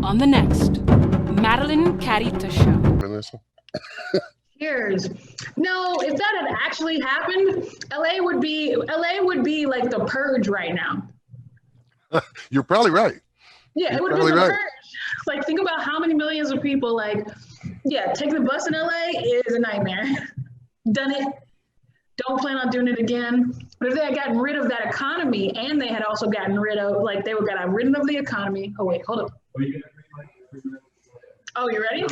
on the next Madelinekarita show. Cheers. No, if that had actually happened, LA would be like the purge right now. You're probably right. Yeah, it would be the purge. Like, think about how many millions of people, like, yeah, taking the bus in LA is a nightmare. Done it. Don't plan on doing it again. But if they had gotten rid of that economy, and they had also gotten rid of, like, they would got rid of the economy. Oh, wait, hold up. Oh, you ready?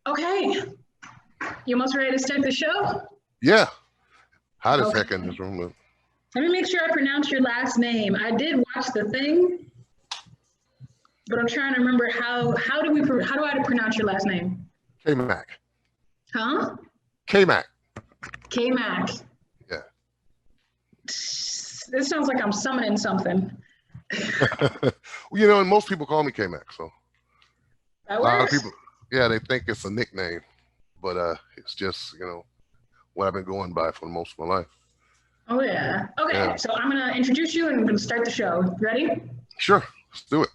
Okay. You almost ready to start the show? Yeah. Hot as heck in this room. Let me make sure I pronounce your last name. I did watch the thing, but I'm trying to remember how do I pronounce your last name? Kamack. Huh? Kamack. Kamack. Yeah. This sounds like I'm summoning something. You know, and most people call me Kamack, so. That works. A lot of people, yeah, they think it's a nickname, but it's just, you know, what I've been going by for most of my life. Oh yeah. Okay, yeah. So I'm gonna introduce you and I'm gonna start the show. Ready? Sure, let's do it.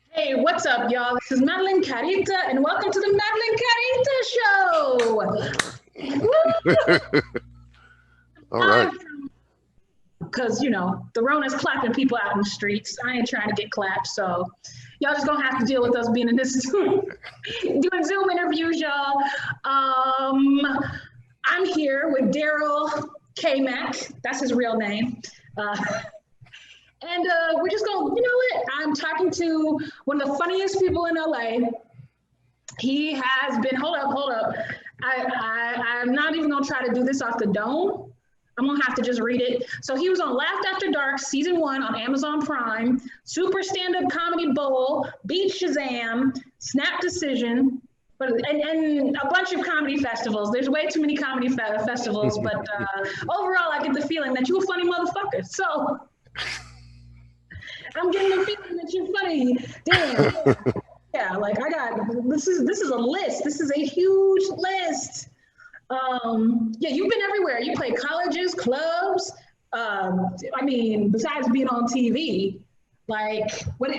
Hey, what's up, y'all? This is Madelinekarita, and welcome to the Madelinekarita show. All right. Because, you know, the Rona's clapping people out in the streets. I ain't trying to get clapped, so y'all just gonna have to deal with us being in this Zoom, doing Zoom interviews, y'all. I'm here with Daryl Kamack. That's his real name. And we're just going, you know what? I'm talking to one of the funniest people in LA. He has been, hold up. I'm not even gonna try to do this off the dome. I'm gonna have to just read it. So he was on Laughed After Dark season 1 on Amazon Prime, Super Stand-Up Comedy Bowl, Beat Shazam, Snap Decision, and a bunch of comedy festivals. There's way too many comedy festivals, but overall I get the feeling that you're a funny motherfucker. So I'm getting the feeling that you're funny. Damn. Yeah, like I got, this is a list. This is a huge list. Yeah, you've been everywhere. You play colleges, clubs. I mean, besides being on TV, like what?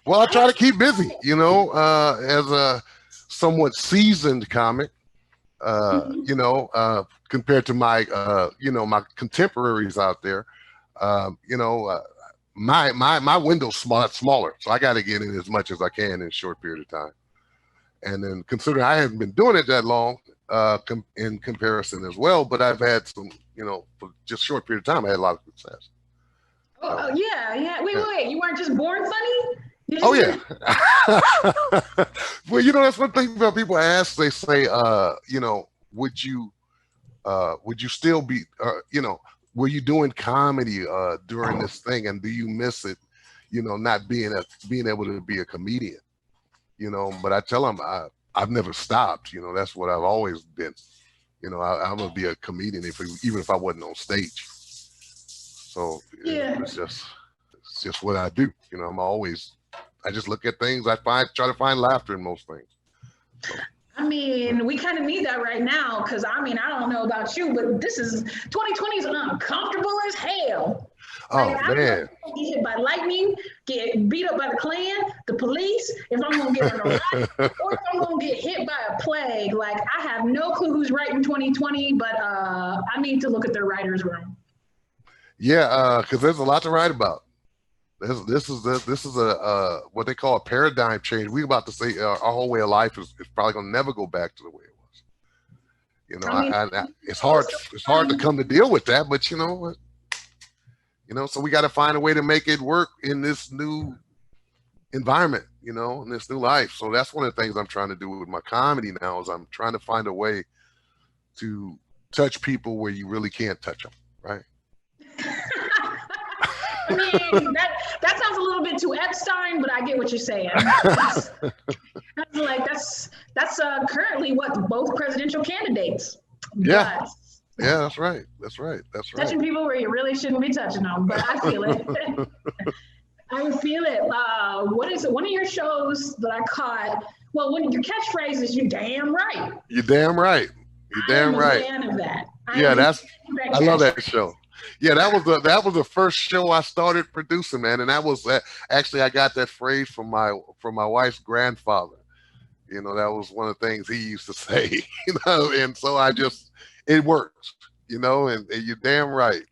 Well, I try to keep busy, you know, as a somewhat seasoned comic, you know, compared to my, you know, my contemporaries out there, you know, my window's much smaller, so I got to get in as much as I can in a short period of time. And then considering I haven't been doing it that long, in comparison as well, but I've had some, you know, for just a short period of time, I had a lot of success. Oh, yeah. Wait, you weren't just born funny? Oh yeah. Well, you know, that's one thing that people ask. They say, you know, would you still be, you know, were you doing comedy during this thing, and do you miss it? You know, not being able to be a comedian. You know, but I tell them I've never stopped. You know, that's what I've always been. You know, I'm gonna be a comedian even if I wasn't on stage. So yeah, it's just what I do. You know, I just look at things. I try to find laughter in most things. So. I mean, we kind of need that right now, because I mean, I don't know about you, but 2020 is uncomfortable as hell. Oh, like, man. I'm gonna get hit by lightning, get beat up by the Klan, the police, if I'm gonna get in a riot, or if I'm gonna get hit by a plague. Like, I have no clue who's writing 2020, but I need to look at their writer's room. Yeah, because there's a lot to write about. This is a what they call a paradigm change. We're about to say our whole way of life is probably gonna never go back to the way it was. You know, I mean, it's hard to come to deal with that, but you know, so we got to find a way to make it work in this new environment, you know, in this new life. So that's one of the things I'm trying to do with my comedy now, is I'm trying to find a way to touch people where you really can't touch them, right? I mean, that sounds a little bit too Epstein, but I get what you're saying. That's currently what both presidential candidates. Yeah. But yeah, that's right. That's right. Touching people where you really shouldn't be touching them, but I feel it. I feel it. What is it? One of your shows that I caught. Well, when your catchphrase is "You damn right." You damn right. You damn right. I'm a fan of that. Yeah, I love that show. Yeah, that was the first show I started producing, man, and that was actually I got that phrase from my wife's grandfather. You know, that was one of the things he used to say. You know, and so it works. You know, and you're damn right.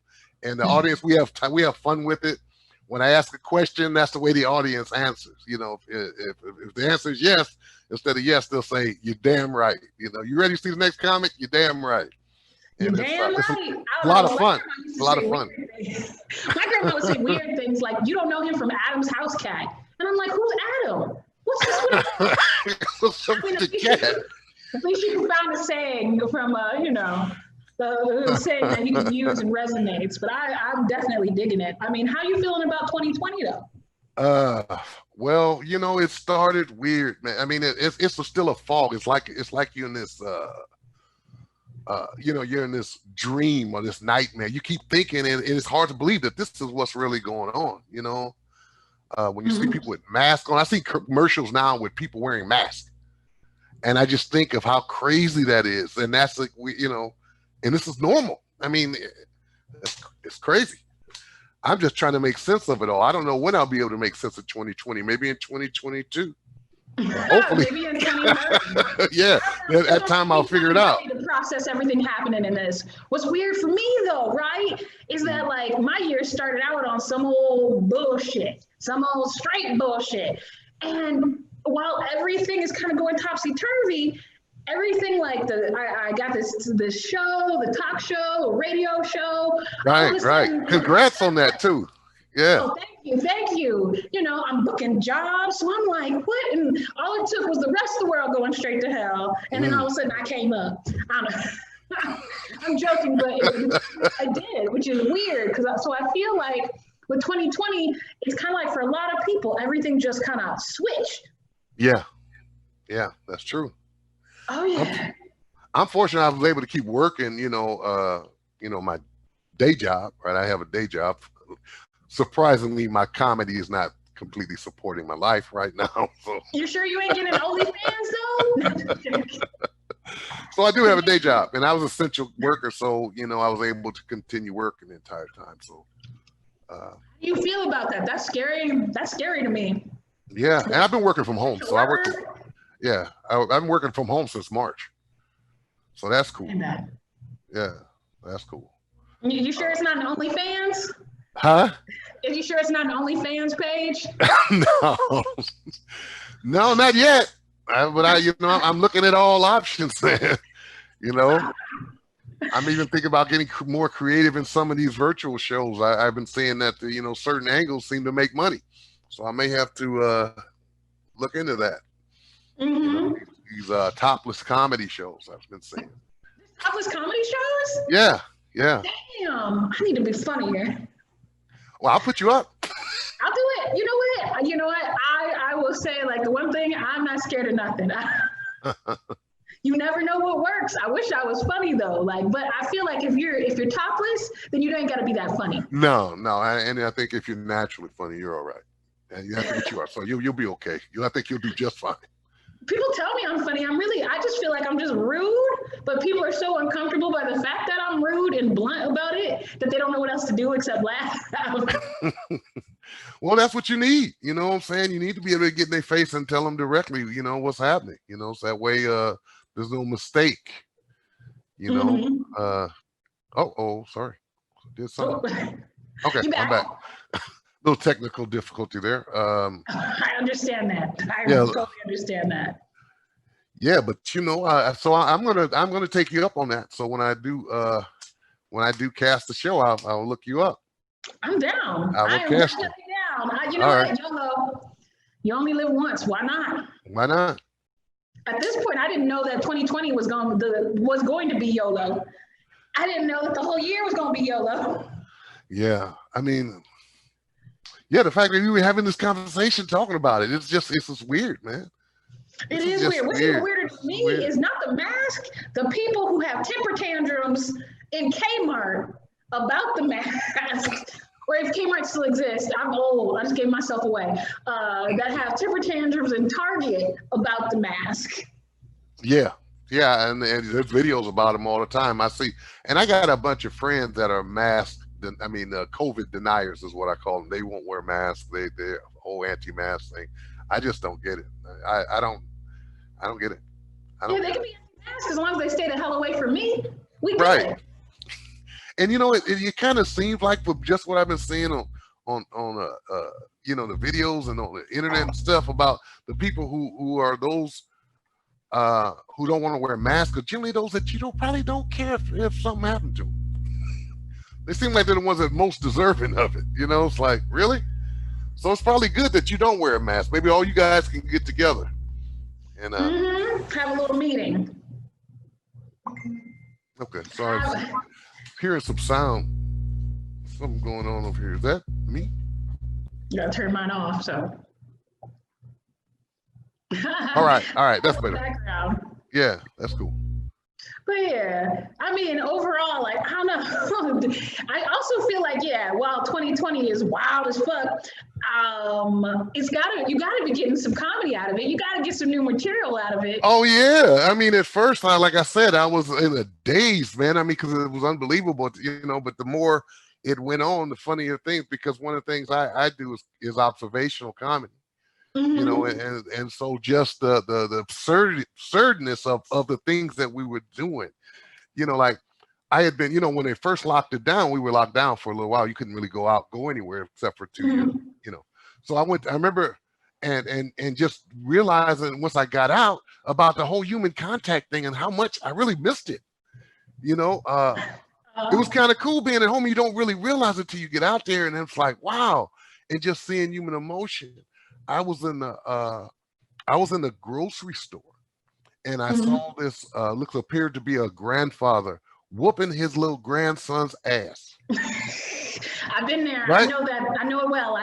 And the audience, we have fun with it. When I ask a question, that's the way the audience answers. You know, if the answer is yes, instead of yes, they'll say, "You're damn right." You know, you ready to see the next comic? You're damn right. You're And damn it's right. a lot of fun. A lot of fun. My grandma would say weird things like, "You don't know him from Adam's house cat," and I'm like, "Who's Adam? What's this?" What's up with the cat? At least you found a saying from the saying that he would use and resonates. But I'm definitely digging it. I mean, how you feeling about 2020 though? Well, you know, it started weird, man. I mean, it's still a fog. It's like you're in this you know, you're in this dream or this nightmare. You keep thinking, and it's hard to believe that this is what's really going on. You know, when you see people with masks on, I see commercials now with people wearing masks, and I just think of how crazy that is. And that's like and this is normal. I mean, it's crazy. I'm just trying to make sense of it all. I don't know when I'll be able to make sense of 2020. Maybe in 2022. Hopefully. Maybe in 2030. Yeah, at that time I'll figure it out. To process everything happening in this. What's weird for me though, right, is that like my year started out on some old bullshit, some old straight bullshit, and while everything is kind of going topsy-turvy, everything like I got this show, the talk show, a radio show. Right. Congrats on that too. Yeah. Oh, thank you. You know, I'm booking jobs, so I'm like, what? And all it took was the rest of the world going straight to hell, and then all of a sudden I came up. I'm joking, but I did, which is weird so I feel like with 2020, it's kind of like for a lot of people, everything just kind of switched. Yeah, that's true. Oh yeah. I'm fortunate I was able to keep working, my day job, right? I have a day job. Surprisingly, my comedy is not completely supporting my life right now. So you sure you ain't getting OnlyFans though? So I do have a day job, and I was an essential worker, so I was able to continue working the entire time. So how do you feel about that? That's scary. That's scary to me. Yeah, and I've been working from home. So I've been working from home since March. So that's cool. Yeah, that's cool. You sure it's not an OnlyFans? Huh? Are you sure it's not an OnlyFans page? No, not yet. But I'm looking at all options, man. I'm even thinking about getting more creative in some of these virtual shows. I've been seeing that certain angles seem to make money, so I may have to look into that. Mm-hmm. These topless comedy shows I've been seeing. Topless comedy shows? Yeah. Damn, I need to be funnier. Well, I'll put you up. I'll do it. You know what? I will say, like, the one thing, I'm not scared of nothing. You never know what works. I wish I was funny though. But I feel like if you're topless, then you ain't got to be that funny. No. And I think if you're naturally funny, you're all right. And I think you are. So you'll be okay. I think you'll do just fine. People tell me I'm funny. I just feel like I'm just rude, but people are so uncomfortable by the fact that I'm rude and blunt about it that they don't know what else to do except laugh. Well, that's what you need. You know what I'm saying? You need to be able to get in their face and tell them directly, what's happening. So that way there's no mistake. Mm-hmm. Sorry. Did something. Okay, I'm back. Little technical difficulty there. I understand that. I totally understand that. Yeah, but so I'm gonna take you up on that. So when I do cast the show, I'll look you up. I'm down. I will cast it. Down. You know what, YOLO. You only live once. Why not? Why not? At this point, I didn't know that 2020 was going to be YOLO. I didn't know that the whole year was going to be YOLO. Yeah, I mean. Yeah, the fact that we were having this conversation talking about it's just weird, man. It is weird. What's even weirder to me is not the mask, the people who have temper tantrums in Kmart about the mask, or if Kmart still exists, I'm old, I just gave myself away, that have temper tantrums in Target about the mask. Yeah, and there's videos about them all the time. I see, and I got a bunch of friends that are mask COVID deniers is what I call them. They won't wear masks. They're whole anti-mask thing. I just don't get it. I don't get it. Yeah, they can be anti-mask as long as they stay the hell away from me. We good. Right. And it kind of seems like, from just what I've been seeing on the videos and on the internet and stuff, about the people who are those who don't want to wear masks, are generally those that probably don't care if something happened to them. They seem like they're the ones that are most deserving of it. It's like, really? So it's probably good that you don't wear a mask. Maybe all you guys can get together and have a little meeting. Okay, sorry. Hearing some sound. Something going on over here. Is that me? You gotta turn mine off, so. All right, that's better. Background. Yeah, that's cool. But yeah, overall, like, I don't know. I also feel like, while 2020 is wild as fuck, you gotta be getting some comedy out of it. You gotta get some new material out of it. Oh yeah, at first, like I said, I was in a daze, man. Because it was unbelievable, But the more it went on, the funnier things. Because one of the things I do is observational comedy. And so just the absurdness of the things that we were doing, like I had been, when they first locked it down, we were locked down for a little while. You couldn't really go anywhere except for 2 years, So I remember and just realizing once I got out about the whole human contact thing and how much I really missed it. It was kind of cool being at home. You don't really realize it till you get out there, and it's like, wow, and just seeing human emotion. I was in the grocery store, and I saw this appeared to be a grandfather whooping his little grandson's ass. I've been there. Right? I know that. I know it well.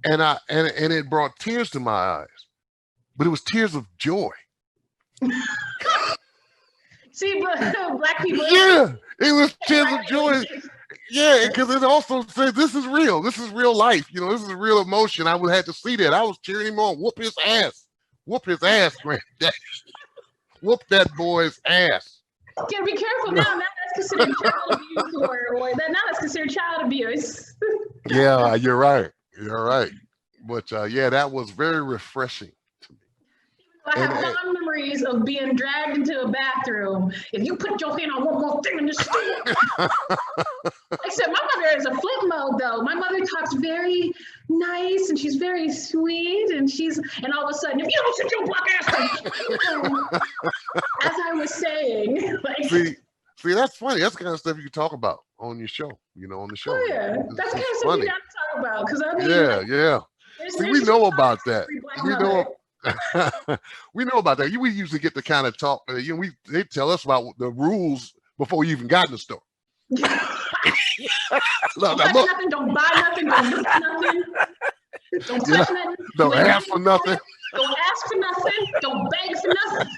And it brought tears to my eyes, but it was tears of joy. See, black people. Yeah, it was tears of joy. Yeah, because it also says this is real. This is real life. This is real emotion. I had to see that. I was cheering him on. Whoop his ass. Whoop his ass, granddad. Whoop that boy's ass. Yeah, be careful now. Now that's considered child abuse, or that's considered child abuse. Yeah, you're right. You're right. But that was very refreshing to me. I have fond memories of being dragged into a bathroom. If you put your hand on one more thing in the store. Except my mother is a flip mode, though. My mother talks very nice, and she's very sweet, and all of a sudden, if you don't sit your black ass down, as I was saying. See, that's funny. That's the kind of stuff you can talk about on your show, on the show. Oh, yeah. That's the kind of stuff you got to talk about. Yeah. See, we know about that. We know about that. We usually get the kind of talk. They tell us about the rules before you even got in the store. Don't touch nothing. Don't buy nothing. Don't look nothing. Don't touch nothing. Don't ask for nothing. Don't ask for nothing. Don't beg for nothing.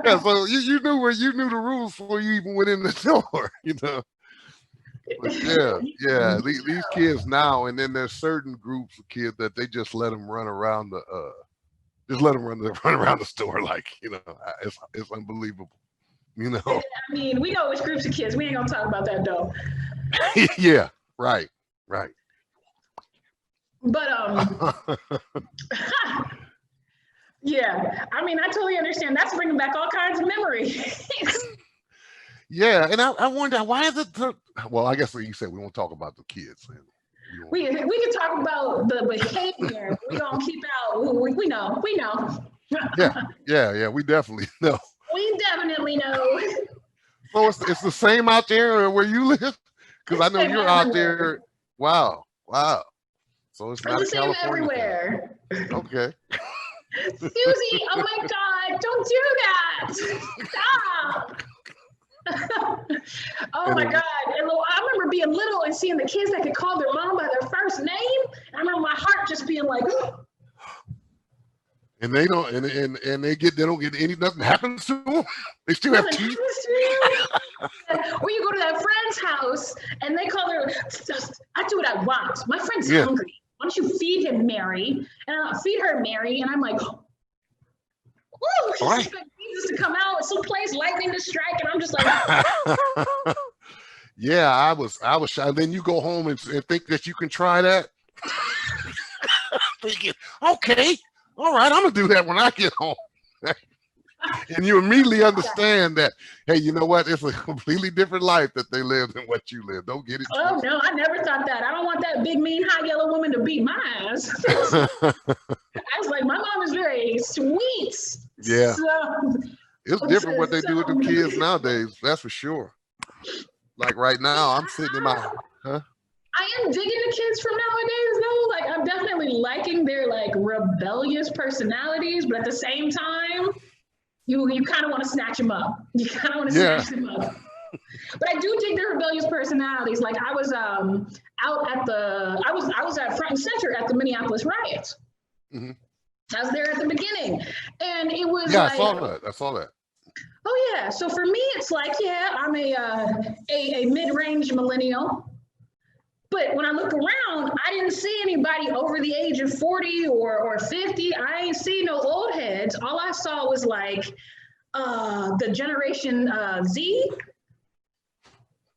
Yeah, so you knew the rules before you even went in the door. But yeah. These kids now, and then there's certain groups of kids that they just let them run around run around the store, like it's unbelievable. We know which groups of kids. We ain't gonna talk about that though. Yeah, right. But yeah, I totally understand. That's bringing back all kinds of memories. Yeah, and I wonder why is it? Well, I guess what you said, we won't talk about the kids. We can talk about the behavior. We're gonna keep out. We know. Yeah. We definitely know. We definitely know. So it's the same out there where you live, because I know you're out there. Wow. So it's not the same California everywhere. Thing. Okay. Susie, oh my God, don't do that. Stop. Oh my God. And I remember being little and seeing the kids that could call their mom by their first name. I remember my heart just being like, and they don't, and they don't get nothing happens to them. They still have teeth. Or you go to that friend's house and they call her, I do what I want. My friend's hungry. Why don't you feed him, Mary? And I'll feed her, Mary. And I'm like, woo, she expect Jesus to come out someplace, lightning to strike. And I'm just like, Yeah, I was shy. Then you go home and think that you can try that. Thinking, okay, all right, I'm gonna do that when I get home. And you immediately understand that, hey, you know what? It's a completely different life that they live than what you live. Don't get it Oh twisted. no, I never thought that. I don't want that big, mean, hot yellow woman to beat my ass. I was like, my mom is very sweet. Yeah, So, it's different what they do with the kids nowadays. That's for sure. Like right now, I'm sitting in my, huh? I am digging the kids from nowadays though. Like I'm definitely liking their like rebellious personalities, but at the same time, you kind of want to snatch them up. You kind of want to Yeah. snatch them up. But I do dig their rebellious personalities. Like I was out at the I was at front and center at the Minneapolis riots. Hmm. I was there at the beginning, and it was Yeah, like, I saw that. I saw that. oh yeah. So for me, it's like, yeah, I'm a mid-range millennial. But when I look around, I didn't see anybody over the age of 40 or 50. I ain't see no old heads. All I saw was like the Generation Z.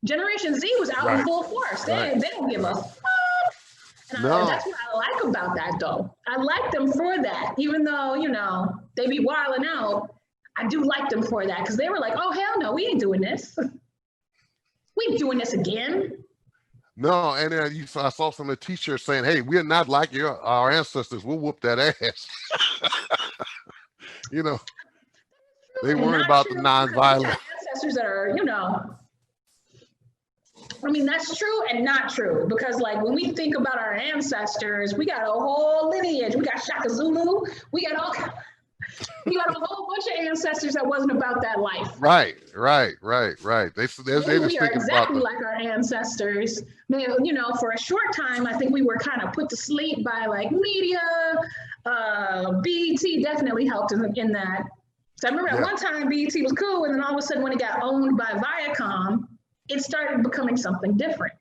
Generation Z was out in Right. full force. Right. They don't give a fuck. And No. that's what I like about that, though. I like them for that, even though, you know, they be wilding out. I do like them for that because they were like, oh, hell no, we ain't doing this. We ain't doing this again. No, and I saw some of the t-shirts saying, "Hey, we're not like our ancestors. We'll whoop that ass." You know, they And worry not about the true. nonviolent. Ancestors that are, you know, I mean, that's true and not true because, like, when we think about our ancestors, we got a whole lineage. We got Shaka Zulu. We got a whole bunch of ancestors that wasn't about that life. Right. They just We are thinking about exactly like our ancestors. You know, for a short time, I think we were kind of put to sleep by like media. BET definitely helped in that. So I remember at one time BET was cool, and then all of a sudden when it got owned by Viacom, it started becoming something different.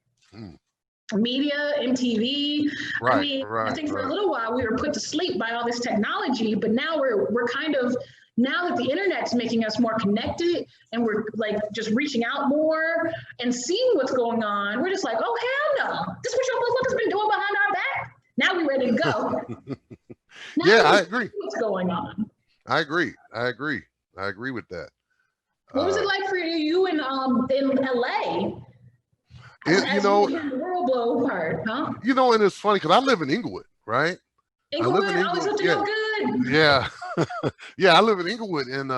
Media, MTV. I mean, I think for a little while we were put to sleep by all this technology, but now we're kind of, now that the internet's making us more connected and we're like just reaching out more and seeing what's going on, we're just like, oh hell no, this is what your motherfuckers been doing behind our back. Now we're ready to go. Yeah, I agree. What's going on? I agree with that. What was it like for you in LA? You know, the world blow apart, huh? You know, and it's funny because I live in Inglewood, right? Inglewood, I live in always Inglewood. up to no good. Yeah. Yeah, I live in Inglewood, and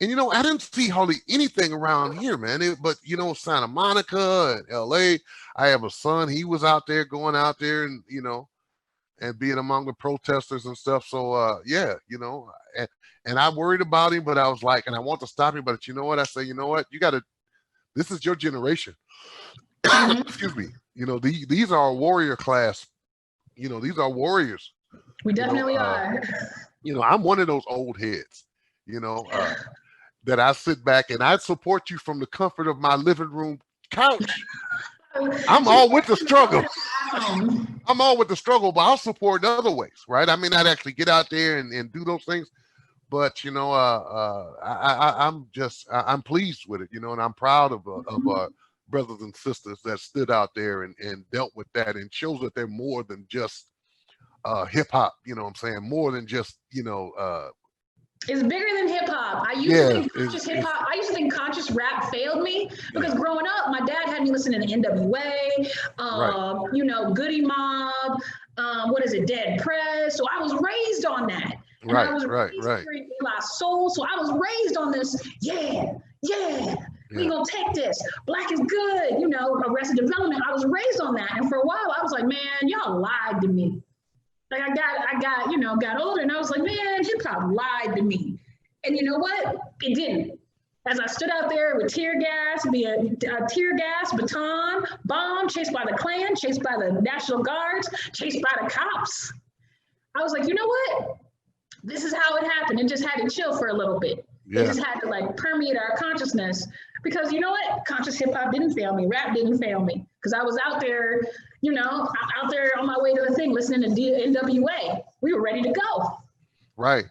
you know, I didn't see hardly anything around here, man. But you know, Santa Monica and LA, I have a son. He was out there going out there and, you know, and being among the protesters and stuff. So yeah, you know, and I worried about him, but I was like, and I want to stop him, but you know what? I say, you know what? You got to, this is your generation. Excuse me. You know, these are a warrior class. You know, these are warriors. We definitely are. You know, I'm one of those old heads, you know, that I sit back and I support you from the comfort of my living room couch. I'm all with the struggle. I'm all with the struggle, but I'll support in other ways, right? I may not actually get out there and do those things, but you know, I'm pleased with it, you know, and I'm proud of our brothers and sisters that stood out there and dealt with that, and shows that they're more than just hip hop, you know what I'm saying? More than just, you know, it's bigger than hip hop. I used to think conscious hip hop. I used to think conscious rap failed me because growing up, my dad had me listening to NWA, you know, Goody Mob, what is it, Dead Press. So I was raised on that. And I was raised hearing De La Soul. So I was raised on this, we gonna take this. Black is good, you know, Arrested Development. I was raised on that. And for a while, I was like, man, y'all lied to me. Like I got, you know, got older and I was like, man, hip hop lied to me. And you know what? It didn't. As I stood out there with tear gas, baton, bomb, chased by the Klan, chased by the National Guards, chased by the cops. I was like, you know what? This is how it happened. It just had to chill for a little bit. It just had to like permeate our consciousness because you know what? Conscious hip hop didn't fail me. Rap didn't fail me because I was out there, you know, out there on my way to the thing, listening to NWA. We were ready to go. Right.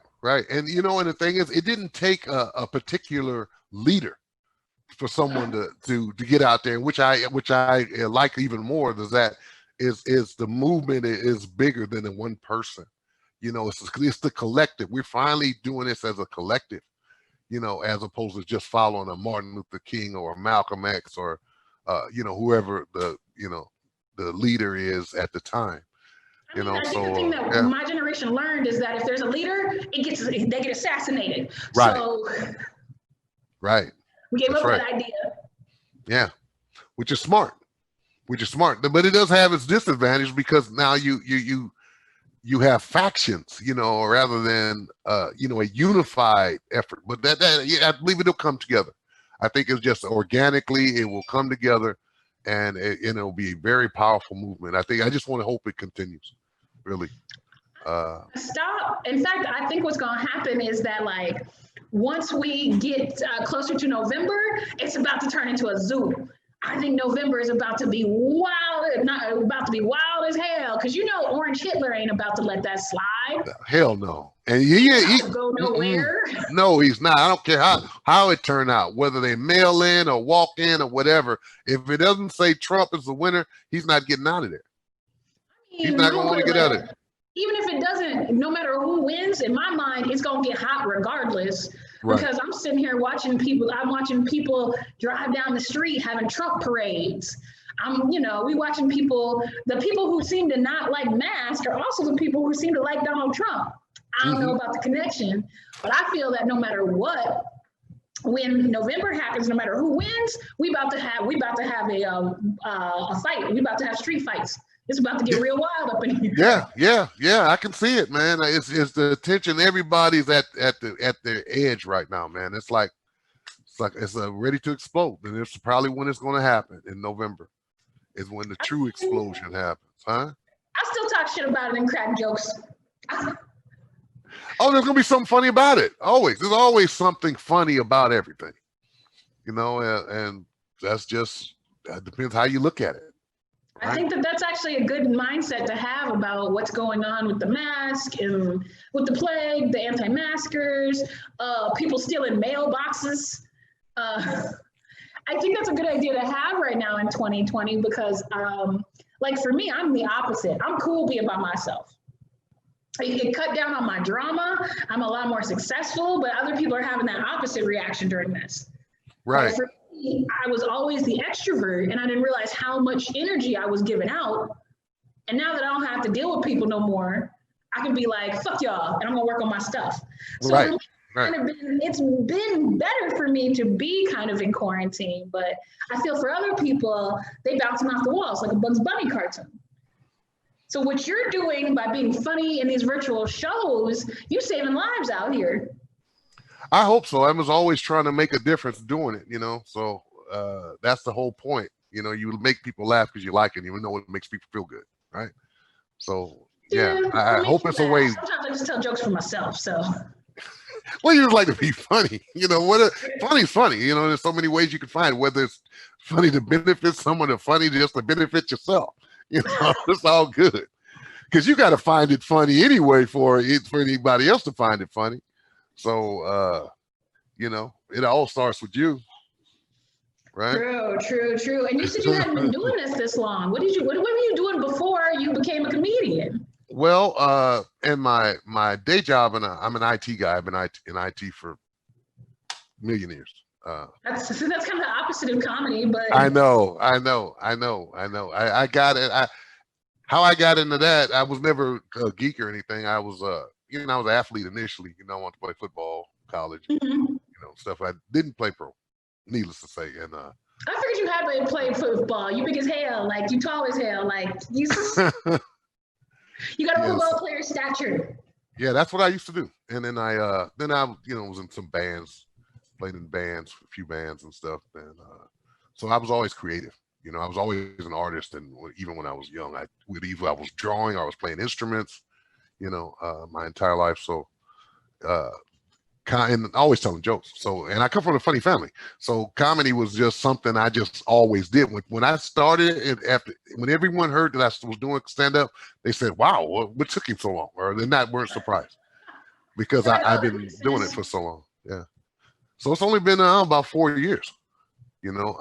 And you know, and the thing is, it didn't take a particular leader for someone to get out there, which I like even more, is that is the movement is bigger than the one person. You know, it's the collective. We're finally doing this as a collective, you know, as opposed to just following a Martin Luther King or a Malcolm X or you know, whoever the leader is at the time. You know, I think so the thing that yeah. my generation learned is that if there's a leader, they get assassinated. Right. So Right. we gave That's up right. that idea. Yeah, which is smart. But it does have its disadvantage because now you have factions, you know, rather than you know, a unified effort. But that yeah, I believe it'll come together. I think it's just organically it will come together, and it'll be a very powerful movement. I just want to hope it continues. Really. Stop. In fact, I think what's going to happen is that, like, once we get closer to November, it's about to turn into a zoo. I think November is about to be wild, not about to be wild as hell, because you know Orange Hitler ain't about to let that slide. Hell no. And he go nowhere. No, he's not. I don't care how it turned out, whether they mail in or walk in or whatever. If it doesn't say Trump is the winner, he's not getting out of there. He's not going to want to get out of there. Even if it doesn't, no matter who wins, in my mind, it's going to get hot regardless. Right. Because I'm sitting here watching people, I'm watching people drive down the street having Trump parades. You know, we watching people, the people who seem to not like masks are also the people who seem to like Donald Trump. I don't know about the connection, but I feel that no matter what, when November happens, no matter who wins, we about to have a fight. We about to have street fights. It's about to get real wild up in here. Yeah. I can see it, man. It's the tension. Everybody's at their edge right now, man. It's ready to explode, and it's probably when it's going to happen in November. Is when the true explosion happens, huh? I still talk shit about it and crack jokes. Oh, there's gonna be something funny about it. Always, there's always something funny about everything, you know, and that depends how you look at it. I think that's actually a good mindset to have about what's going on with the mask and with the plague, the anti-maskers, people stealing mailboxes. I think that's a good idea to have right now in 2020 because, like for me, I'm the opposite. I'm cool being by myself. It cut down on my drama. I'm a lot more successful, but other people are having that opposite reaction during this. Right. For me, I was always the extrovert, and I didn't realize how much energy I was giving out. And now that I don't have to deal with people no more, I can be like, fuck y'all, and I'm gonna work on my stuff. So right. It's been better for me to be kind of in quarantine, but I feel for other people, they bouncing off the walls like a Bugs Bunny cartoon. So what you're doing by being funny in these virtual shows, you're saving lives out here. I hope so. I was always trying to make a difference doing it, you know. So that's the whole point. You know, you make people laugh because you like it, even though it makes people feel good, right? So yeah, I hope it's a way. Sometimes I just tell jokes for myself, so. Well, you just like to be funny, you know. Funny's funny, you know. There's so many ways you can find it, whether it's funny to benefit someone or funny just to benefit yourself. You know, it's all good because you got to find it funny anyway for anybody else to find it funny. So, you know, it all starts with you, right? True. And you said you hadn't been doing this long. What were you doing before you became a comedian? Well, in my day job, and I'm an IT guy. I've been in IT for a million years. That's kind of the opposite of comedy, but I know. I got it. How I got into that, I was never a geek or anything. I was you know, I was an athlete initially. You know, I wanted to play football, college, you know, stuff. I didn't play pro, needless to say. And I figured you had to play football. You big as hell, like you tall as hell, like you got a football player stature. Yeah, that's what I used to do. And then I you know, was in some bands. Played in bands, a few bands and stuff, and so I was always creative. You know, I was always an artist, and even when I was young, I was drawing, or I was playing instruments. You know, my entire life. So, and always telling jokes. So, and I come from a funny family, so comedy was just something I just always did. When I started, when everyone heard that I was doing stand up, they said, "Wow, what took him so long?" Or they weren't surprised because I've been doing it for so long. Yeah. So it's only been about 4 years. you know,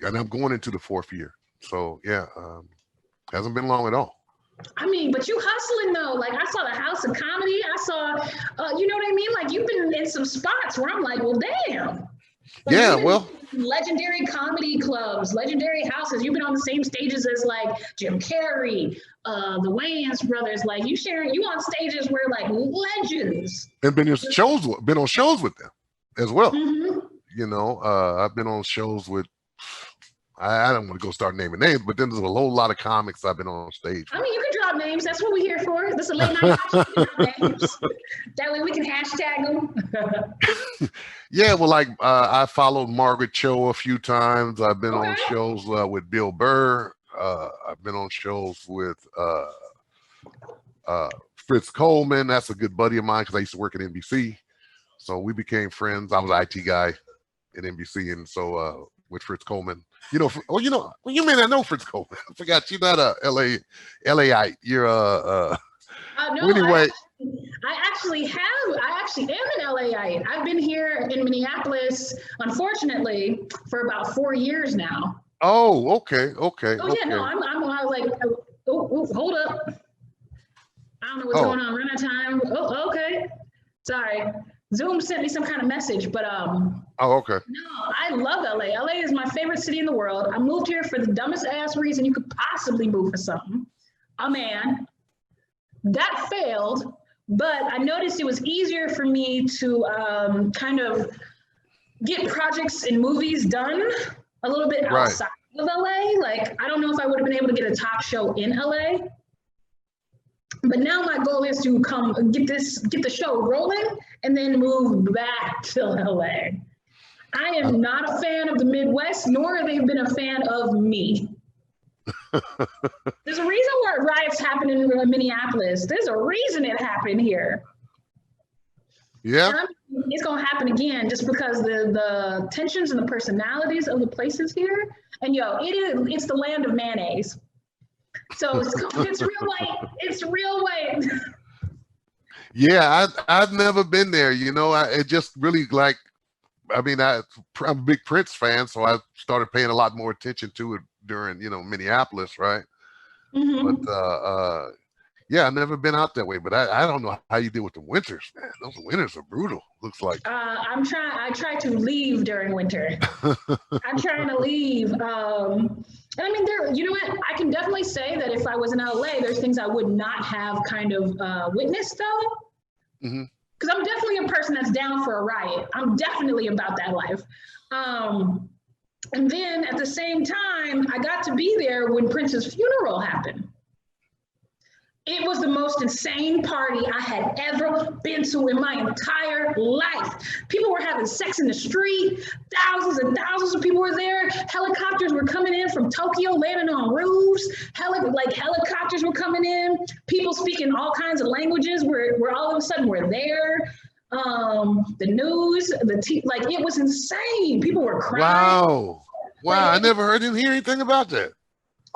and I'm going into the 4th year. So yeah, hasn't been long at all. I mean, but you hustling though. Like I saw the House of Comedy. I saw, you know what I mean? Like you've been in some spots where I'm like, well, damn. Like, Yeah, well, legendary comedy clubs, legendary houses. You've been on the same stages as like Jim Carrey, the Wayans brothers. Like you on stages where like legends. and been on shows with them as well. Mm-hmm. You know, I've been on shows with. I don't want to go start naming names, but then there's a whole lot of comics I've been on stage with. I mean, you can drop names. That's what we're here for. This is a late night watch. You can drop names. That way we can hashtag them. Yeah, well, like I followed Margaret Cho a few times. I've been on Okay. shows with Bill Burr. I've been on shows with Fritz Coleman. That's a good buddy of mine because I used to work at NBC. So we became friends. I was an IT guy at NBC, and so with Fritz Coleman, you know, you may not know Fritz Coleman. I forgot you're not a LAite. You're No, anyway. I actually am an LAite. I've been here in Minneapolis, unfortunately, for about 4 years now. Oh, okay. Oh yeah, no, I'm like, hold up. I don't know what's going on. Run out of time. Oh, okay. Sorry. Zoom sent me some kind of message, but Oh, okay. no, I love LA. LA is my favorite city in the world. I moved here for the dumbest ass reason you could possibly move for something. A man. That failed, but I noticed it was easier for me to kind of get projects and movies done a little bit outside of LA. Like, I don't know if I would have been able to get a talk show in LA. But now my goal is to get the show rolling and then move back to LA. I am not a fan of the Midwest, nor have they been a fan of me. There's a reason why riots happen in Minneapolis. There's a reason it happened here. Yeah. And it's gonna happen again just because the tensions and the personalities of the places here. And it's the land of mayonnaise. So it's real white. It's real white. Yeah, I've never been there. You know, it just really like. I mean, I'm a big Prince fan, so I started paying a lot more attention to it during, Minneapolis, right? Mm-hmm. But yeah, I've never been out that way. But I don't know how you deal with the winters, man. Those winters are brutal. Looks like. I try to leave during winter. I'm trying to leave. And I mean, you know what? I can definitely say that if I was in LA, there's things I would not have kind of witnessed though. Mm-hmm. Because I'm definitely a person that's down for a riot. I'm definitely about that life. And then at the same time, I got to be there when Prince's funeral happened. It was the most insane party I had ever been to in my entire life. People were having sex in the street. Thousands and thousands of people were there. Helicopters were coming in from Tokyo, landing on roofs. Helicopters were coming in. People speaking all kinds of languages were all of a sudden were there. The news, it was insane. People were crying. Wow. I didn't hear anything about that.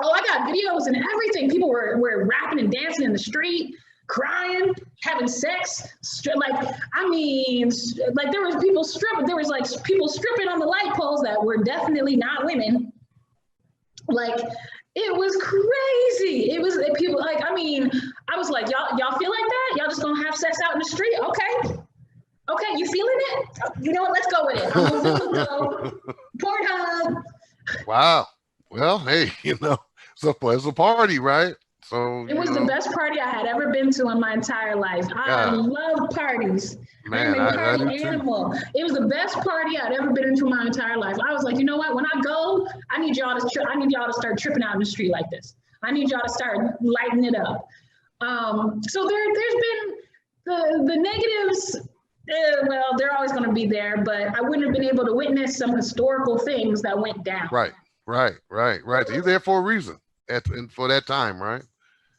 Oh, I got videos and everything. People were rapping and dancing in the street, crying, having sex. There was people stripping. There was people stripping on the light poles that were definitely not women. Like, it was crazy. It was people I was like, y'all feel like that? Y'all just gonna have sex out in the street? Okay, you feeling it? You know what? Let's go with it. I'm gonna go. Pornhub. Wow. Well, hey, so it's a party, right? So it was the best party I had ever been to in my entire life. I love parties. Man, I'm a party animal. It was the best party I'd ever been into my entire life. I was like, you know what? When I go, I need y'all to start tripping out in the street like this. I need y'all to start lighting it up. So there's been the negatives. Well, they're always going to be there, but I wouldn't have been able to witness some historical things that went down. Right. You're there for a reason, and for that time, right?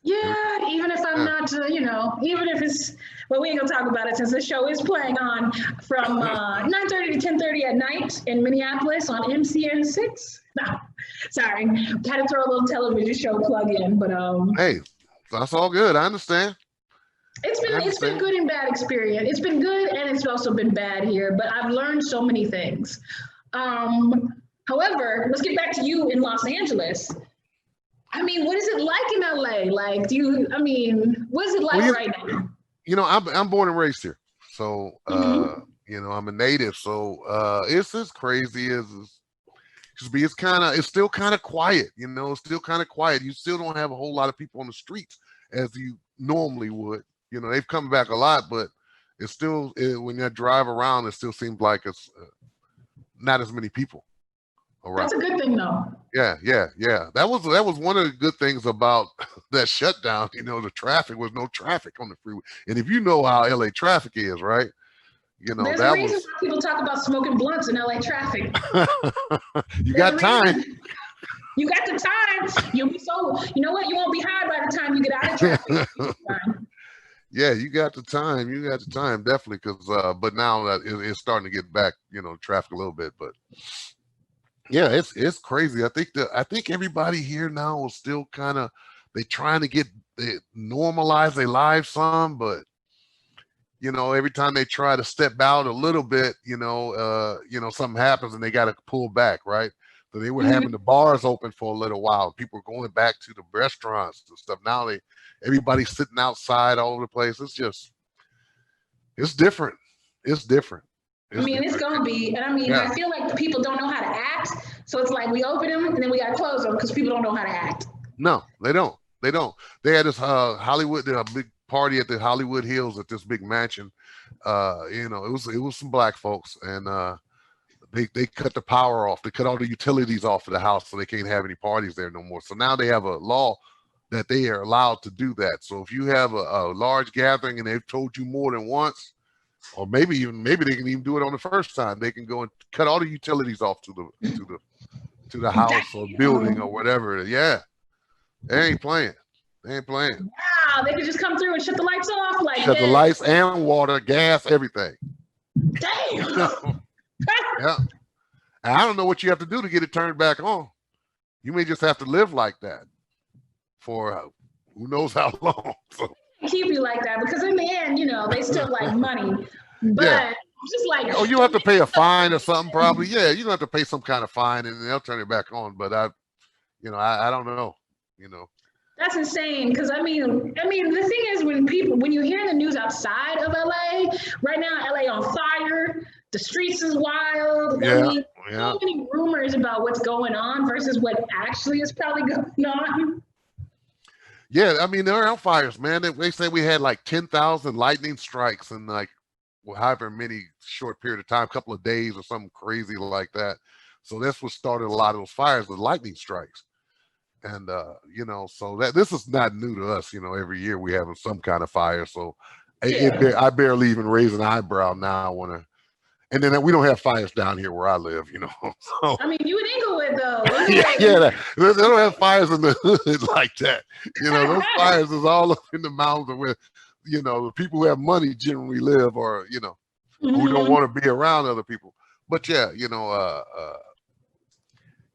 Yeah, even if I'm not, even if it's, well, we ain't gonna talk about it since this show is playing on from 9:30 to 10:30 at night in Minneapolis on MCN6. No, sorry, had to throw a little television show plug in, but hey, that's all good. I understand. It's been good and bad experience. It's been good and it's also been bad here, but I've learned so many things. However, let's get back to you in Los Angeles. I mean, what is it like in LA? Like, what is it like right now? You know, I'm born and raised here. So, you know, I'm a native. So it's as crazy as it's still kind of quiet, you know, it's still kind of quiet. You still don't have a whole lot of people on the streets as you normally would. You know, they've come back a lot, but it's still, when you drive around, it still seems like it's not as many people around. That's a good thing, though. Yeah. That was one of the good things about that shutdown. You know, the traffic was no traffic on the freeway. And if you know how LA traffic is, right? You know, there's a reason why people talk about smoking blunts in LA traffic. You got time. You got the time. You'll be you know what? You won't be high by the time you get out of traffic. Yeah, you got the time. You got the time, definitely. Because, but now that it's starting to get back, you know, traffic a little bit. But yeah, it's crazy. I think everybody here now is still kind of, they trying to they normalize their lives some, but you know, every time they try to step out a little bit, you know, something happens and they got to pull back, right? So they were having the bars open for a little while. People were going back to the restaurants and stuff. Now everybody's sitting outside all over the place. It's different. It's different. It's gonna be, and I feel like people don't know how to act. So it's like we open them and then we gotta close them because people don't know how to act. No, they don't. They had this Hollywood, big party at the Hollywood Hills at this big mansion. You know, it was some black folks, and they cut the power off. They cut all the utilities off of the house, so they can't have any parties there no more. So now they have a law that they are allowed to do that. So if you have a large gathering and they've told you more than once, or maybe they can even do it on the first time, they can go and cut all the utilities off to the house or building or whatever. Yeah, they ain't playing. Wow, they could just come through and shut the lights off, like shut the lights and water, gas, everything. Damn. Yeah. And I don't know what you have to do to get it turned back on. You may just have to live like that for who knows how long. So. Keep you like that because in the end, you know, they still like money. But just like, oh, you have to pay a fine or something, probably. Yeah, you have to pay some kind of fine, and they'll turn it back on. But I don't know. You know. That's insane. Because the thing is, when you hear the news outside of LA, right now, LA on fire. The streets is wild. So many rumors about what's going on versus what actually is probably going on. Yeah, there are fires, man. They say we had like 10,000 lightning strikes in like however many short period of time, a couple of days or something crazy like that. So that's what started a lot of those fires, the lightning strikes. And you know, so this is not new to us. You know, every year we having some kind of fire. So I barely even raise an eyebrow now and then we don't have fires down here where I live, you know. So, you in Inglewood though. They don't have fires in the hood like that. You know, those fires is all up in the mountains where, you know, the people who have money generally live, or you know, who don't want to be around other people. But yeah, you know,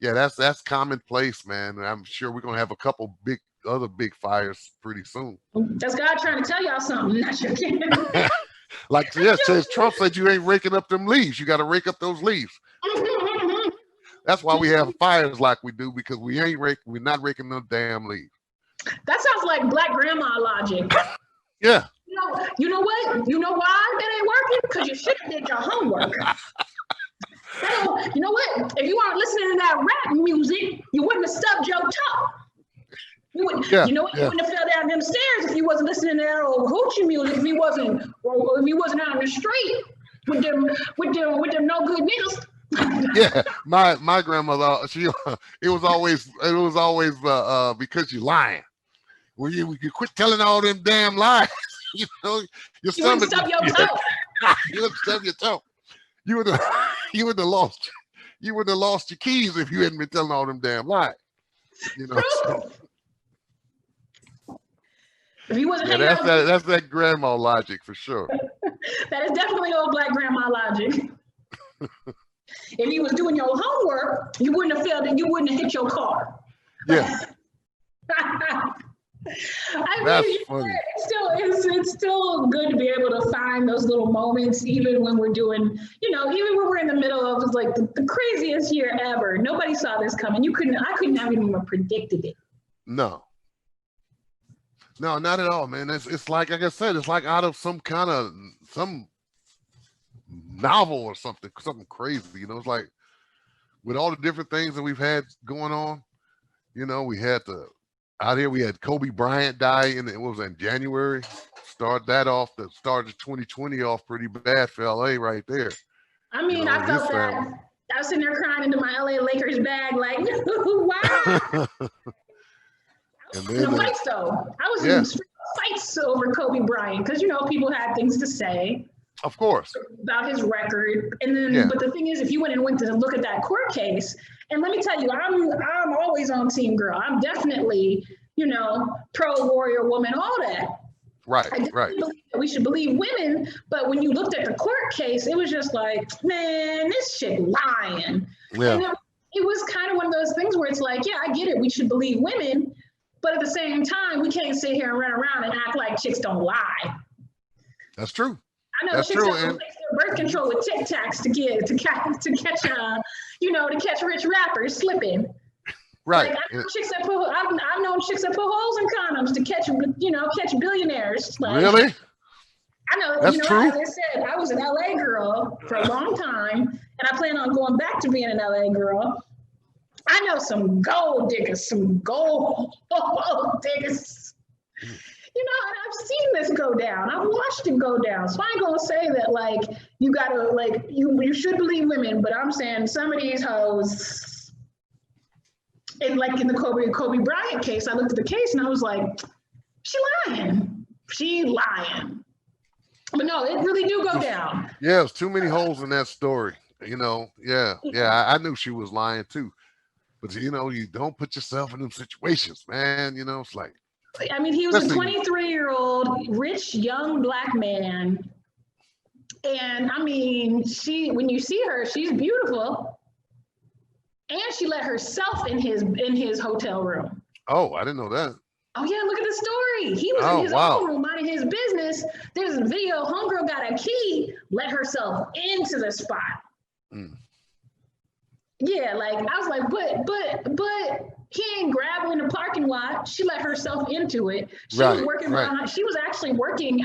that's commonplace, man. And I'm sure we're gonna have a couple other big fires pretty soon. That's God trying to tell y'all something. Not your kid. Like, Trump said you ain't raking up them leaves. You got to rake up those leaves. That's why we have fires like we do, because we're not raking them damn leaves. That sounds like black grandma logic. Yeah. You know what? You know why that ain't working? Because you should have did your homework. You know what? If you weren't listening to that rap music, you wouldn't have stubbed your toe. You know what? You wouldn't have fell down them stairs if you wasn't listening to that old hoochie music. If you wasn't out in the street with them no good niggas. Yeah, my grandmother, it was always because you're lying. When you quit telling all them damn lies, you know, your stomach. Stub your toe. You would stub your toe. You would have lost your keys if you hadn't been telling all them damn lies. You know. So. If he wasn't that's that grandma logic for sure. That is definitely old black grandma logic. If you was doing your homework, you wouldn't have failed and you wouldn't have hit your car. Yeah. I That's mean, funny. it's still good to be able to find those little moments, even when we're doing, even when we're in the middle of like the craziest year ever. Nobody saw this coming. I couldn't have even predicted it. No, no, not at all, man. It's like I said, it's like out of some novel or something crazy. It's like with all the different things that we've had going on. We had out here we had Kobe Bryant die in January. Started 2020 off pretty bad for LA right there. I mean, I felt that. I was sitting there crying into my LA Lakers bag, like, wow. And then in fights, though. I was in fights over Kobe Bryant because people had things to say. Of course. About his record, and then, but the thing is, if you went to look at that court case, and let me tell you, I'm always on team girl. I'm definitely, pro warrior woman, all that. Right, right. Believe that we should believe women, but when you looked at the court case, it was just like, man, this shit lying. Yeah. And it was kind of one of those things where it's like, yeah, I get it. We should believe women, but at the same time, we can't sit here and run around and act like chicks don't lie. That's true. I know chicks have to take their birth control with Tic Tacs to catch rich rappers slipping. Right. Like, I've known chicks that put holes in condoms to catch billionaires. Like, really? I know. That's true. As I said, I was an LA girl for a long time, and I plan on going back to being an LA girl. I know some gold diggers, and I've seen this go down. I've watched it go down. So I ain't gonna say that like you gotta like you should believe women, but I'm saying some of these hoes, and like in the Kobe Bryant case, I looked at the case and I was like, she lying. But no, it really do go down. Yeah, there's too many holes in that story. I knew she was lying too. But you don't put yourself in them situations, man. It's like, I mean, he was a 23-year-old rich young Black man, and I mean, when you see her, she's beautiful, and she let herself in his hotel room. Oh, I didn't know that. Oh yeah, look at the story. He was in his own room, minding his business. There's a video. Homegirl got a key, let herself into the spot. Mm. Yeah, like I was like, but he ain't grab her in the parking lot. She let herself into it. She was working behind. She was actually working.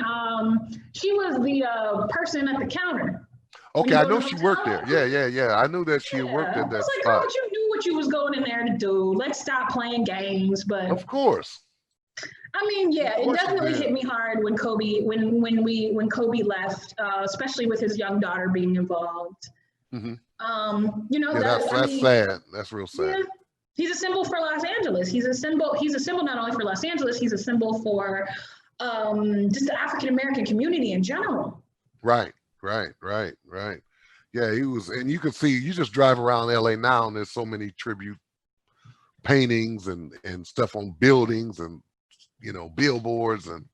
She was the person at the counter. Okay, I know she worked there. Yeah. I knew that she worked at that spot. Girl, but you knew what you was going in there to do. Let's stop playing games. But of course. I mean, yeah, it definitely hit me hard when Kobe left, especially with his young daughter being involved. Mm-hmm. That's sad. That's real sad. Yeah. He's a symbol for Los Angeles. He's a symbol not only for Los Angeles, he's a symbol for just the African American community in general. Right. Yeah, he was, and you can see, you just drive around LA now and there's so many tribute paintings and stuff on buildings and billboards and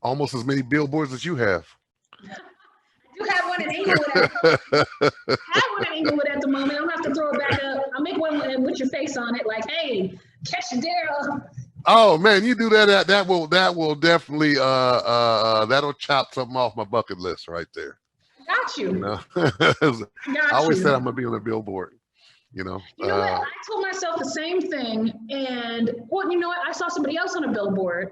almost as many billboards as you have. You have one in Inglewood. I have one in Inglewood at the moment. I don't have to throw it back up. I'll make one with your face on it, like, "Hey, catch Daryl." Oh man, you do that. That will definitely that'll chop something off my bucket list right there. Got you. I always said I'm gonna be on the billboard. You know what? I told myself the same thing, and you know what? I saw somebody else on a billboard.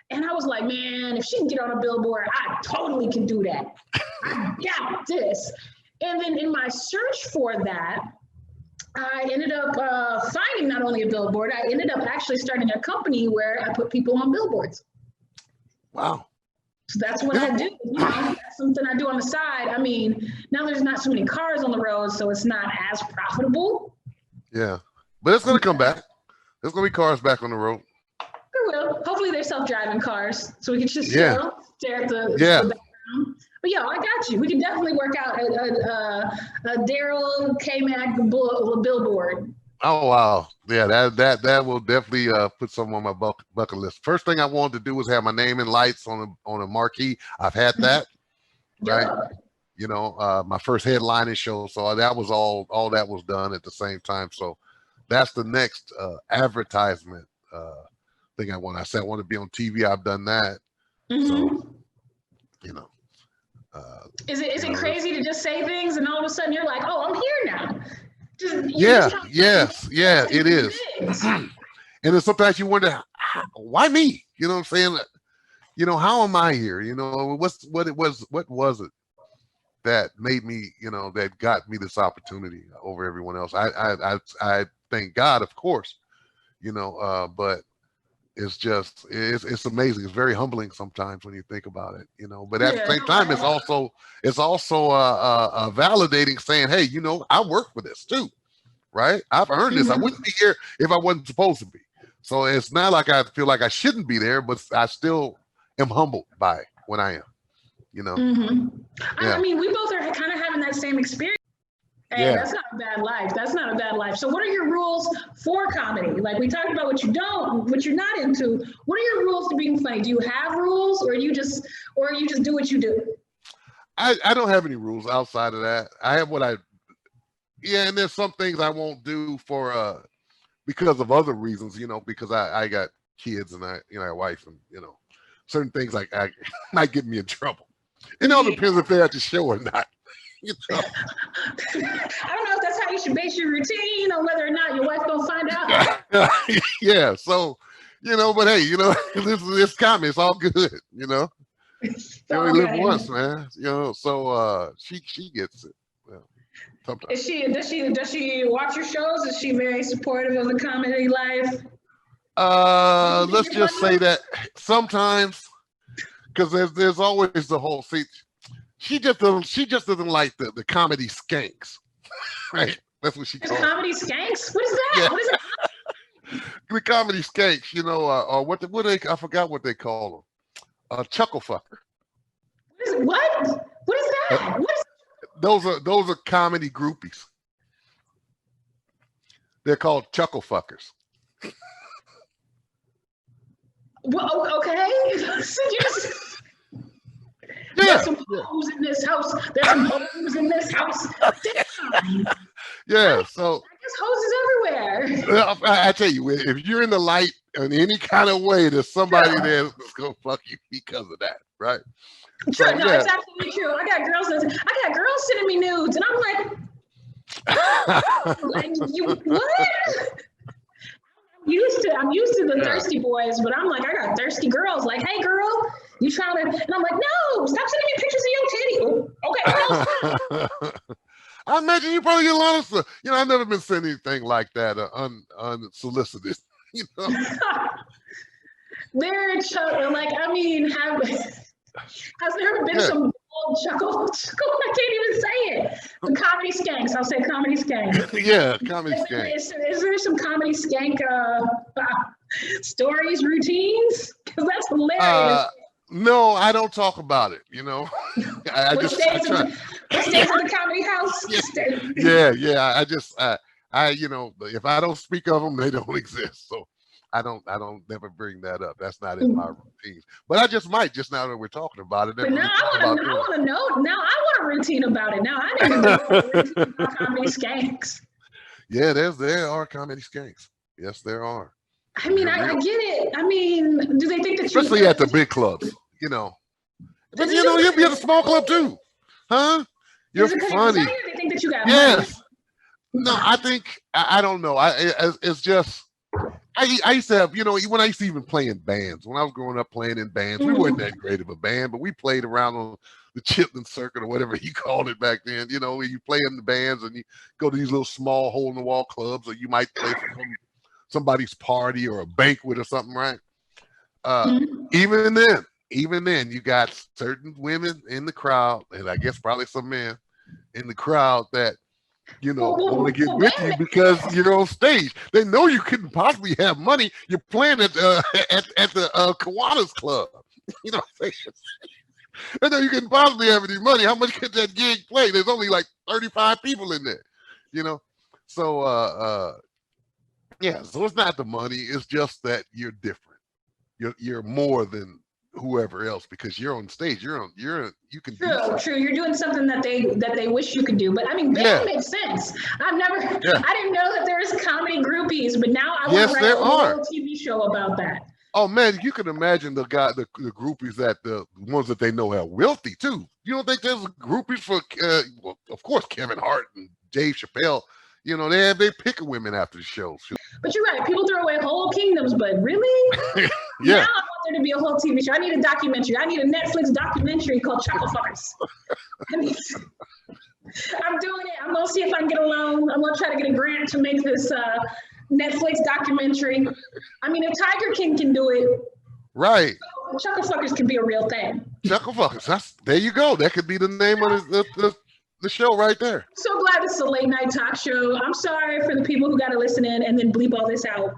And I was like, man, if she can get on a billboard, I totally can do that. I got this. And then in my search for that, I ended up finding not only a billboard, I ended up actually starting a company where I put people on billboards. Wow. So that's what I do. That's something I do on the side. I mean, now there's not so many cars on the road, so it's not as profitable. Yeah, but it's going to come back. There's going to be cars back on the road. Will. Hopefully they're self-driving cars, so we can just stare at the background. But I got you. We can definitely work out a Daryl Kamack billboard. Oh wow, yeah, that will definitely put some on my bucket list. First thing I wanted to do was have my name in lights on a marquee. I've had that, right? My first headlining show, so that was all that was done at the same time. So that's the next advertisement thing I want. I said I want to be on TV. I've done that. Mhm. So, you know. Is it crazy to just say things and all of a sudden you're like, oh, I'm here now? Yeah, it is. Big. And then sometimes you wonder, why me? You know what I'm saying? You know, how am I here? You know, what was it that made me, you know, that got me this opportunity over everyone else? I thank God, of course, you know, but it's amazing. It's very humbling sometimes when you think about it, you know, but at the same time, it's also validating, saying, hey, you know, I work for this too, right? I've earned this. I wouldn't be here if I wasn't supposed to be. So it's not like I feel like I shouldn't be there, but I still am humbled by when I am, you know. I mean, we both are kind of having that same experience. Hey, that's not a bad life. That's not a bad life. So what are your rules for comedy? Like, we talked about what you're not into. What are your rules to being funny? Do you have rules, or you just do what you do? I don't have any rules outside of that. I have and there's some things I won't do for because of other reasons, you know, because I got kids and I a wife, and you know, certain things like I might get me in trouble. It all depends if they're at the show or not. You know? I don't know if that's how you should base your routine, or whether or not your wife gonna find out. Yeah, so you know, but hey, you know, this comedy, it's all good, you know. You only live once, man. You know, so she gets it. Well, sometimes. Does she watch your shows? Is she very supportive of the comedy life? Let's just say that sometimes, because there's always the whole she just doesn't like the comedy skanks, right? That's what she calls comedy skanks. What is that? Yeah. What is it? The comedy skanks, you know, or what I forgot what they call them. Chuckle fucker. What is that? What is those are comedy groupies. They're called chuckle fuckers. Well, okay. There's some hoes in this house. There's some hoes in this house. Yeah, so I guess hoes is everywhere. I tell you, if you're in the light in any kind of way, there's somebody there that's gonna fuck you because of that, right? True, so, no, it's absolutely true. I got girls sending me nudes, and I'm like you what? I'm used to the thirsty boys, but I'm like, I got thirsty girls. Like, hey, girl, you trying to? And I'm like, no, stop sending me pictures of your titty. Okay. I imagine you probably get a lot of stuff. You know, I've never been sent anything like that unsolicited. You know, like, I mean, has there been some bold chuckle? I can't even say it. The comedy skanks. I'll say comedy skank. Yeah, comedy skank. Is there some comedy skank stories, routines? Because that's hilarious. No, I don't talk about it. You know, What stays in the comedy house? I you know, if I don't speak of them, they don't exist. So I don't never bring that up. That's not in my routine. But I just might, just now that we're talking about it. But now I want to know. Now I want a routine about it. Now I need to know a routine about comedy skanks. Yeah, there are comedy skanks. Yes, there are. I mean, I get it. I mean, do they think that especially at the big clubs, you know? But you know, you'll be at a small club too, huh? You're funny. They think that you got yes. money. No, I think I don't know. It's just I used to have, you know, when I used to even play in bands. When I was growing up playing in bands, we weren't that great of a band, but we played around on the Chitlin Circuit or whatever you called it back then. You know, you play in the bands and you go to these little small hole in the wall clubs, or you might play for somebody's party or a banquet or something, right? Even then, you got certain women in the crowd, and I guess probably some men in the crowd that, you know, want to get with you because you're on stage. They know you couldn't possibly have money. You're playing at the Kiwanis Club. You know what I'm saying? They know you couldn't possibly have any money. How much could that gig play? There's only like 35 people in there, you know? So, yeah, so it's not the money. It's just that you're different. You're more than whoever else because you're on stage. You can true. You're doing something that they wish you could do. But I mean, that makes sense. I didn't know that there's comedy groupies, but now I want to write a whole TV show about that. Oh man, you can imagine the groupies that the ones that they know are wealthy too. You don't think there's groupies for, well, of course, Kevin Hart and Dave Chappelle. You know, they pick women after the show. But you're right. People throw away whole kingdoms, but really? Yeah. Now I want there to be a whole TV show. I need a documentary. I need a Netflix documentary called Chuckle Fuckers. I'm doing it. I'm gonna see if I can get a loan. I'm gonna try to get a grant to make this Netflix documentary. I mean, if Tiger King can do it, Right. Chuckle Fuckers can be a real thing. Chuckle Fuckers. There you go. That could be the name of the show right there. So glad this is a late night talk show. I'm sorry for the people who got to listen in and then bleep all this out.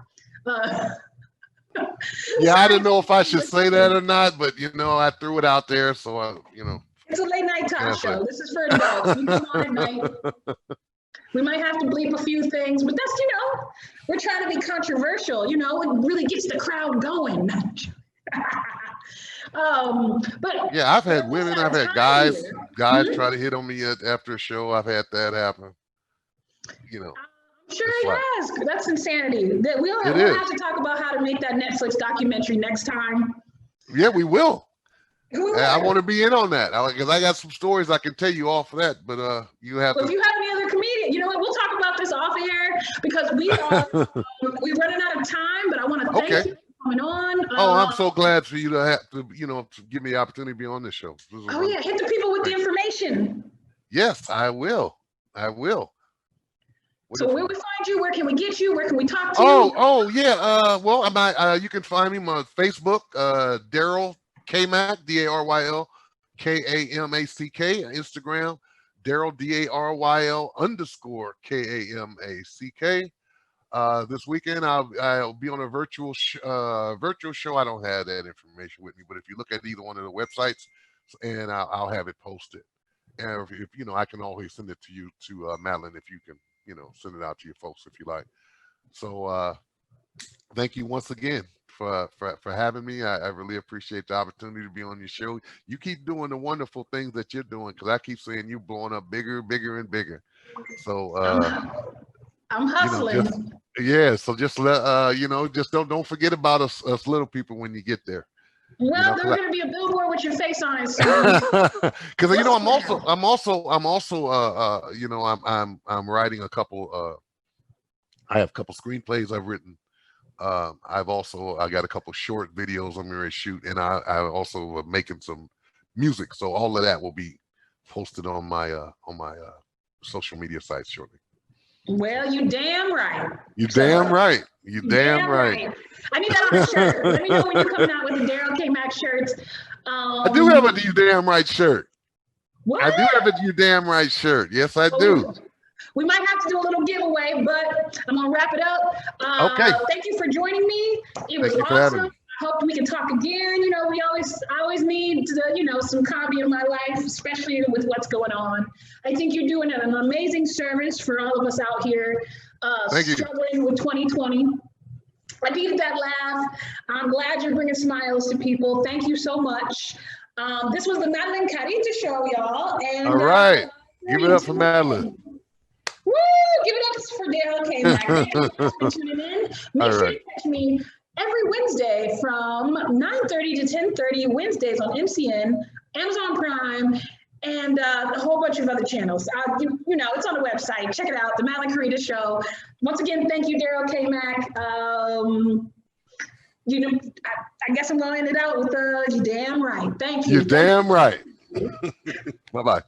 Yeah, I didn't know if I should say that or not, but you know, I threw it out there, so you know. It's a late night talk show. This is for adults. We come on at night. We might have to bleep a few things, but that's, you know, we're trying to be controversial. You know, it really gets the crowd going. But yeah, I've had women, I've had guys try to hit on me after a show. I've had that happen. You know. I'm sure it has. That's insanity. We'll have to talk about how to make that Netflix documentary next time. Yeah, we will. I want to be in on that because I got some stories I can tell you off of that. But you have. Well, if you have any other comedian, you know what? We'll talk about this off air because we are we're running out of time. But I want to thank you for coming on. Oh, I'm so glad for you to have to, you know, to give me the opportunity to be on this show. Oh yeah, hit the people with the information. Yes, I will. I will. So where we find you? Where can we get you? Where can we talk to you? Oh yeah. Well, you can find me on Facebook, Daryl Kamack, Daryl Kamack, Instagram, Daryl Daryl_Kamack. This weekend I'll be on a virtual show. I don't have that information with me, but if you look at either one of the websites, and I'll have it posted. And if you know, I can always send it to you to Madeline if you can. You know, send it out to your folks if you like. So thank you once again for having me. I really appreciate the opportunity to be on your show. You keep doing the wonderful things that you're doing because I keep seeing you blowing up bigger, bigger, and bigger. So I'm hustling. You know, yeah. So just let you know, just don't forget about us little people when you get there. Well, you know, there's going to be a billboard with your face on it. Because you know, I'm also you know, I'm writing a couple. I have a couple screenplays I've written. I got a couple short videos I'm going to shoot, and I also making some music. So all of that will be posted on my social media sites shortly. Well, you damn right. You damn right. You damn right. I need that on a shirt. Let me know when you're coming out with the Daryl Kamack shirts. I do have a You Damn Right shirt. What? I do have a You Damn Right shirt. Yes, I do. We might have to do a little giveaway, but I'm gonna wrap it up. Okay. Thank you for joining me. It was awesome. I hope we can talk again. You know, I always need you know, some comedy in my life, especially with what's going on. I think you're doing an amazing service for all of us out here struggling with 2020. I needed that laugh. I'm glad you're bringing smiles to people. Thank you so much. This was the Madelinekarita show, y'all. And all right, give it up for Madeline. Woo! Give it up for Daryl Kamack. Thank you for tuning in. Make sure you catch me every Wednesday from 9:30 to 10:30 Wednesdays on MCN, Amazon Prime, and a whole bunch of other channels. You know, it's on the website. Check it out, the Madelinekarita Show. Once again, thank you, Daryl Kamack. You know, I guess I'm going to end it out with you damn right. Thank you. You're damn right. Bye-bye.